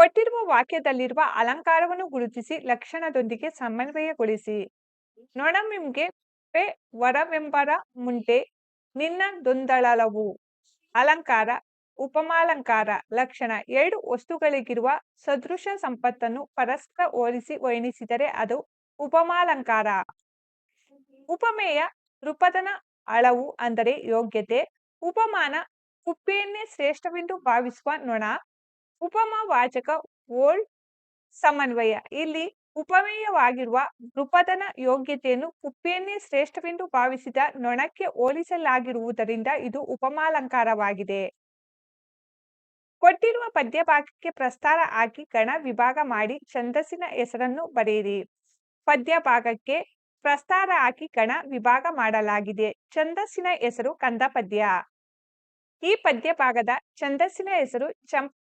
ಕೊಟ್ಟಿರುವ ವಾಕ್ಯದಲ್ಲಿರುವ ಅಲಂಕಾರವನ್ನು ಗುರುತಿಸಿ ಲಕ್ಷಣದೊಂದಿಗೆ ಸಮನ್ವಯಗೊಳಿಸಿ. ನೊಣಮಿಂಗೆ ಪೆ ವರವೆಂಬರ ಮುಂಟೆ ನಿನ್ನ ದೊಂದಳಲವು. ಅಲಂಕಾರ ಉಪಮಾಲಂಕಾರ ಲಕ್ಷಣ ಎರಡು ವಸ್ತುಗಳಿಗಿರುವ ಸದೃಶ ಸಂಪತ್ತನ್ನು ಪರಸ್ಪರ ಹೋಲಿಸಿ ವರ್ಣಿಸಿದರೆ ಅದು ಉಪಮಾಲಂಕಾರ. ಉಪಮೇಯ ರೂಪದನ ಅಳವು ಅಂದರೆ ಯೋಗ್ಯತೆ. ಉಪಮಾನ ಕುಪ್ಪಿಯನ್ನೇ ಶ್ರೇಷ್ಠವೆಂದು ಭಾವಿಸುವ ನೊಣ. ಉಪಮಾ ವಾಚಕ ಓಲ್ಡ್ ಸಮನ್ವಯ. ಇಲ್ಲಿ ಉಪಮೇಯವಾಗಿರುವ ನೃಪದನ ಯೋಗ್ಯತೆಯನ್ನು ಕುಪ್ಪಿಯನ್ನೇ ಶ್ರೇಷ್ಠವೆಂದು ಭಾವಿಸಿದ ನೊಣಕ್ಕೆ ಹೋಲಿಸಲಾಗಿರುವುದರಿಂದ ಇದು ಉಪಮಾಲಂಕಾರವಾಗಿದೆ. ಕೊಟ್ಟಿರುವ ಪದ್ಯಭಾಗಕ್ಕೆ ಪ್ರಸ್ತಾರ ಹಾಕಿ ಗಣ ವಿಭಾಗ ಮಾಡಿ ಛಂದಸ್ಸಿನ ಹೆಸರನ್ನು ಬರೆಯಿರಿ. ಪದ್ಯಭಾಗಕ್ಕೆ ಪ್ರಸ್ತಾರ ಹಾಕಿ ಗಣ ವಿಭಾಗ ಮಾಡಲಾಗಿದೆ. ಛಂದಸ್ಸಿನ ಹೆಸರು ಕಂದಪದ್ಯ. ಈ ಪದ್ಯಭಾಗದ ಛಂದಸ್ಸಿನ ಹೆಸರು